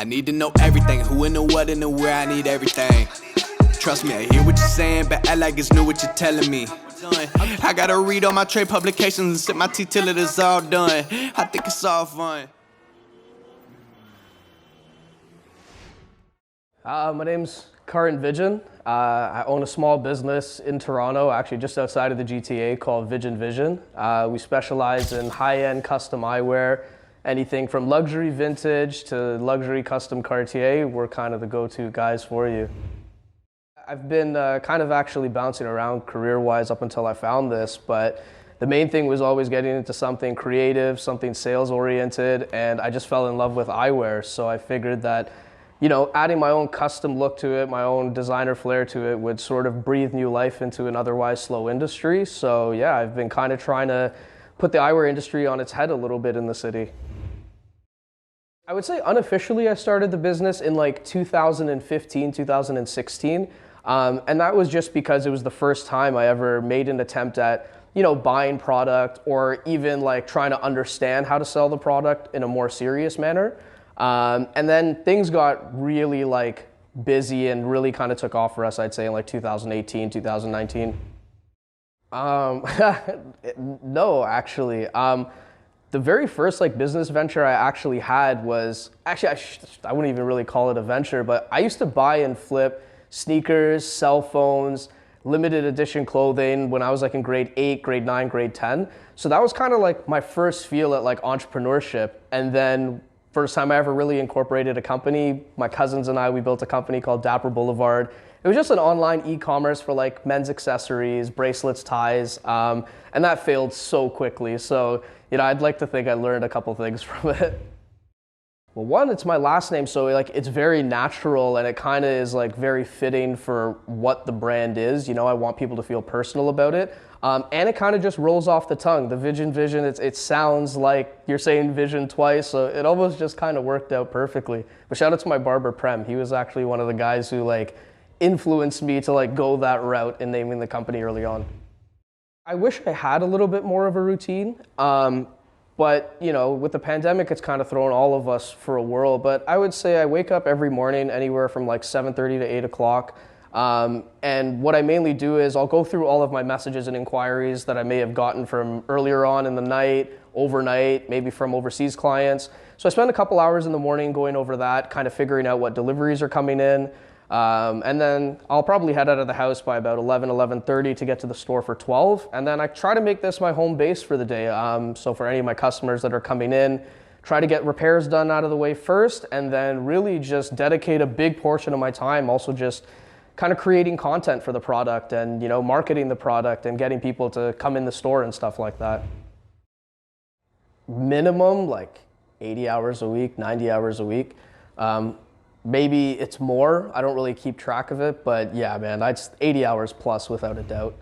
I need to know everything, who and the what and the where, I need everything. Trust me, I hear what you're saying, but act like it's new what you're telling me. I gotta read all my trade publications and sip my tea till it is all done. I think it's all fun. My name's VijanVision. I own a small business in Toronto, actually just outside of the GTA, called VijanVision. We specialize in high-end custom eyewear, anything from luxury vintage to luxury custom Cartier. We're kind of the go-to guys for you. I've been kind of actually bouncing around career-wise up until I found this, but the main thing was always getting into something creative, something sales-oriented, and I just fell in love with eyewear. So I figured that, you know, adding my own custom look to it, my own designer flair to it would sort of breathe new life into an otherwise slow industry. So yeah, I've been kind of trying to put the eyewear industry on its head a little bit in the city. I would say unofficially I started the business in like 2015, 2016. And that was just because it was the first time I ever made an attempt at, you know, buying product or even like trying to understand how to sell the product in a more serious manner. And then things got really like busy and really kind of took off for us, I'd say in like 2018, 2019. No, actually. The very first like business venture I actually had was, actually I wouldn't even really call it a venture, but I used to buy and flip sneakers, cell phones, limited edition clothing when I was like in grade 8, grade 9, grade 10. So that was kind of like my first feel at like entrepreneurship. And then first time I ever really incorporated a company, my cousins and I, we built a company called Dapper Boulevard. It was just an online e-commerce for like men's accessories, bracelets, ties, and that failed so quickly. So, you know, I'd like to think I learned a couple things from it. Well, one, it's my last name, so like it's very natural and it kind of is like very fitting for what the brand is. You know, I want people to feel personal about it. And it kind of just rolls off the tongue. The VijanVision, it sounds like you're saying vision twice, so it almost just kind of worked out perfectly. But shout out to my barber Prem. He was actually one of the guys who like influenced me to like go that route in naming the company early on. I wish I had a little bit more of a routine. But, you know, with the pandemic, it's kind of thrown all of us for a whirl. But I would say I wake up every morning anywhere from like 7:30 to 8 o'clock. And what I mainly do is I'll go through all of my messages and inquiries that I may have gotten from earlier on in the night, overnight, maybe from overseas clients. So I spend a couple hours in the morning going over that, kind of figuring out what deliveries are coming in. And then I'll probably head out of the house by about 11:30 to get to the store for 12. And then I try to make this my home base for the day. So for any of my customers that are coming in, try to get repairs done out of the way first, and then really just dedicate a big portion of my time also just kind of creating content for the product and, you know, marketing the product and getting people to come in the store and stuff like that. Minimum like 80 hours a week, 90 hours a week. Maybe it's more, I don't really keep track of it, but yeah, man, that's 80 hours plus without a doubt.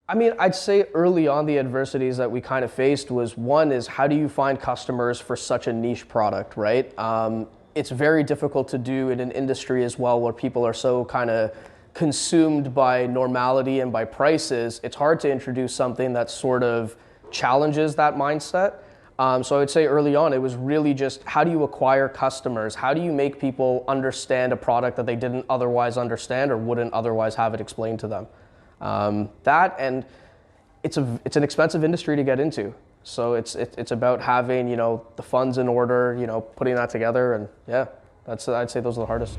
I mean, I'd say early on the adversities that we kind of faced was, one is how do you find customers for such a niche product, right? It's very difficult to do in an industry as well where people are so kind of consumed by normality and by prices. It's hard to introduce something that sort of challenges that mindset. So I would say early on, it was really just how do you acquire customers? How do you make people understand a product that they didn't otherwise understand or wouldn't otherwise have it explained to them? That, and it's an expensive industry to get into. So it's about having, you know, the funds in order, you know, putting that together, and yeah, I'd say those are the hardest.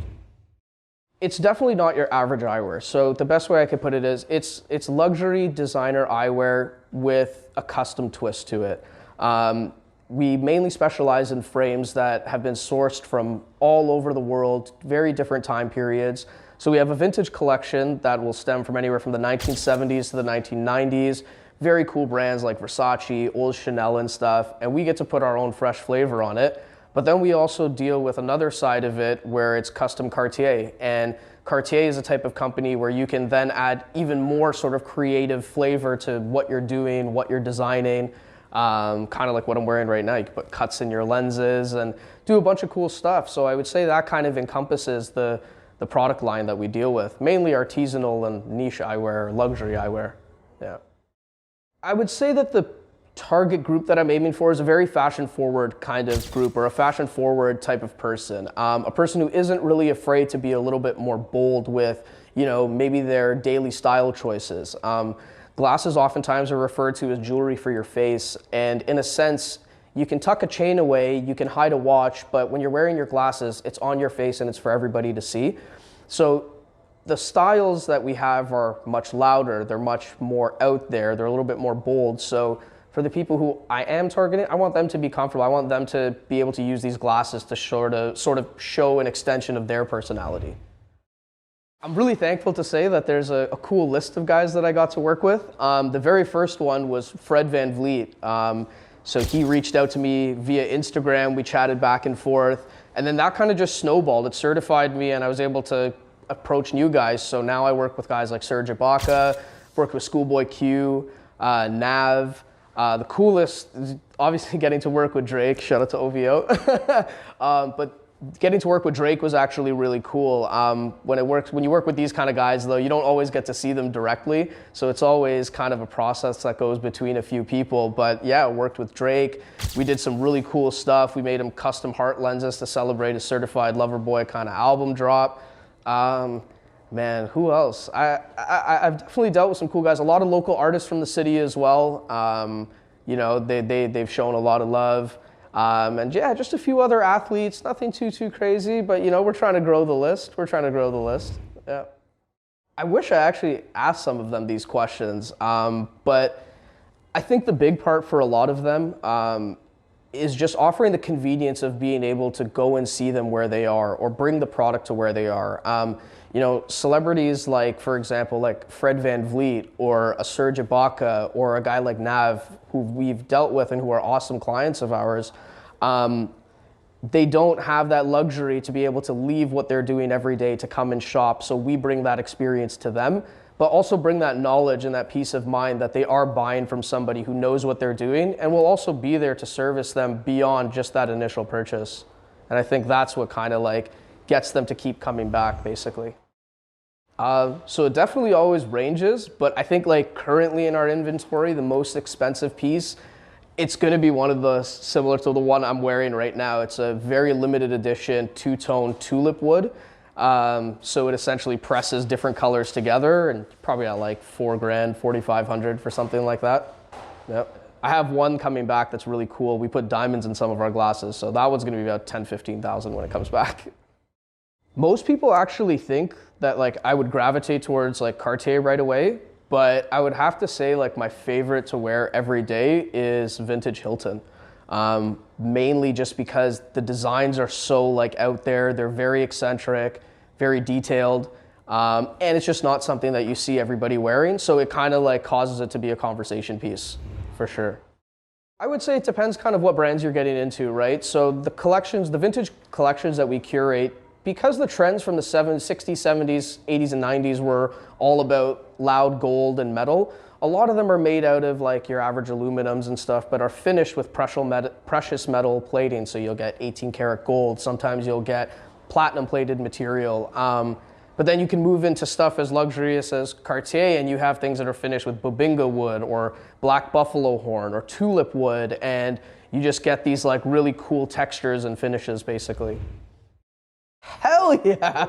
It's definitely not your average eyewear. So the best way I could put it is it's luxury designer eyewear with a custom twist to it. We mainly specialize in frames that have been sourced from all over the world, very different time periods. So we have a vintage collection that will stem from anywhere from the 1970s to the 1990s. Very cool brands like Versace, Old Chanel and stuff, and we get to put our own fresh flavor on it. But then we also deal with another side of it where it's custom Cartier. And Cartier is a type of company where you can then add even more sort of creative flavor to what you're doing, what you're designing. Kind of like what I'm wearing right now. You can put cuts in your lenses and do a bunch of cool stuff. So I would say that kind of encompasses the product line that we deal with, mainly artisanal and niche eyewear, luxury eyewear. Yeah. I would say that the target group that I'm aiming for is a very fashion forward kind of group, or a fashion forward type of person. A person who isn't really afraid to be a little bit more bold with, maybe their daily style choices. Glasses oftentimes are referred to as jewelry for your face, and in a sense, you can tuck a chain away, you can hide a watch, but when you're wearing your glasses, it's on your face and it's for everybody to see. So the styles that we have are much louder, they're much more out there, they're a little bit more bold. So for the people who I am targeting, I want them to be comfortable. I want them to be able to use these glasses to sort of show an extension of their personality. I'm really thankful to say that there's a cool list of guys that I got to work with. The very first one was Fred Van Vliet. So he reached out to me via Instagram, we chatted back and forth, and then that kind of just snowballed. It certified me and I was able to approach new guys. So now I work with guys like Serge Ibaka, worked with Schoolboy Q, Nav. The coolest is obviously getting to work with Drake, shout out to OVO. But getting to work with Drake was actually really cool. When you work with these kind of guys though, you don't always get to see them directly. So it's always kind of a process that goes between a few people. But yeah, I worked with Drake. We did some really cool stuff. We made him custom heart lenses to celebrate his Certified Lover Boy kind of album drop. Man, who else? I've definitely dealt with some cool guys. A lot of local artists from the city as well. They've shown a lot of love. And yeah, just a few other athletes, nothing too crazy, but we're trying to grow the list. Yeah. I wish I actually asked some of them these questions, but I think the big part for a lot of them is just offering the convenience of being able to go and see them where they are or bring the product to where they are. Celebrities like, for example, like Fred Van Vliet or a Serge Ibaka or a guy like Nav, who we've dealt with and who are awesome clients of ours, they don't have that luxury to be able to leave what they're doing every day to come and shop. So we bring that experience to them, but also bring that knowledge and that peace of mind that they are buying from somebody who knows what they're doing and will also be there to service them beyond just that initial purchase. And I think that's what kind of like gets them to keep coming back, basically. So it definitely always ranges, but I think like currently in our inventory, the most expensive piece, it's going to be one of the similar to the one I'm wearing right now. It's a very limited edition two-tone tulip wood. So it essentially presses different colors together and probably at like $4,000, $4,500 for something like that. Yep. I have one coming back that's really cool. We put diamonds in some of our glasses, so that one's going to be about $10,000, $15,000 when it comes back. Most people actually think that like I would gravitate towards like Cartier right away, but I would have to say like my favorite to wear every day is vintage Hilton. Mainly just because the designs are so like out there, they're very eccentric, very detailed, and it's just not something that you see everybody wearing, so it kind of like causes it to be a conversation piece, for sure. I would say it depends kind of what brands you're getting into, right? So the vintage collections that we curate, because the trends from the 60s, 70s, 80s, and 90s were all about loud gold and metal, a lot of them are made out of like your average aluminums and stuff, but are finished with precious metal plating. So you'll get 18 karat gold, sometimes you'll get platinum plated material. But then you can move into stuff as luxurious as Cartier, and you have things that are finished with bobinga wood or black buffalo horn or tulip wood, and you just get these like really cool textures and finishes, basically. Hell yeah!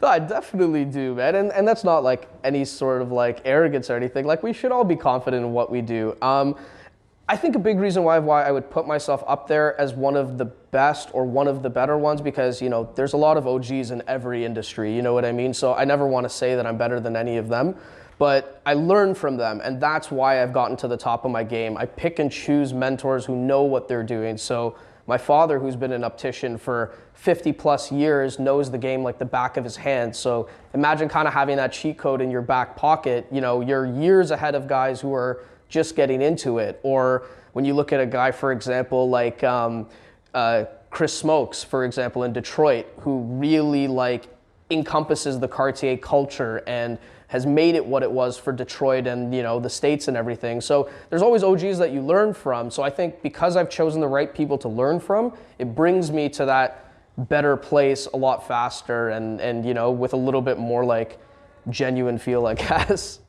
No, I definitely do, man. And that's not like any sort of like arrogance or anything. Like we should all be confident in what we do. I think a big reason why I would put myself up there as one of the best or one of the better ones, because there's a lot of OGs in every industry, you know what I mean? So I never want to say that I'm better than any of them, but I learn from them, and that's why I've gotten to the top of my game. I pick and choose mentors who know what they're doing. So my father, who's been an optician for 50 plus years, knows the game like the back of his hand. So imagine kind of having that cheat code in your back pocket. You're years ahead of guys who are just getting into it. Or when you look at a guy, for example, like Chris Smokes, for example, in Detroit, who really like encompasses the Cartier culture and has made it what it was for Detroit and the States and everything. So there's always OGs that you learn from. So I think because I've chosen the right people to learn from, it brings me to that better place a lot faster and with a little bit more like genuine feel, I guess.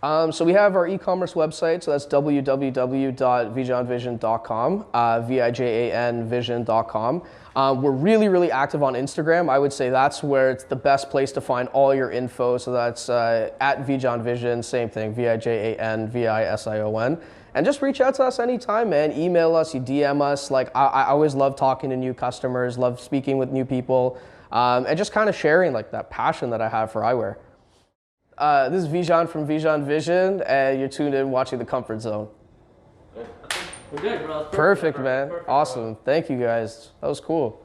So we have our e-commerce website, so that's www.vijanvision.com, VIJANvision.com. We're really, really active on Instagram. I would say that's where it's the best place to find all your info. So that's at VijanVision, same thing, VIJANVISION. And just reach out to us anytime, man. Email us, you DM us. Like I always love talking to new customers, love speaking with new people, and just kind of sharing like that passion that I have for eyewear. This is Vijan from VijanVision, and you're tuned in watching The Comfort Zone. We're good, bro. Perfect, man. Awesome. Thank you, guys. That was cool.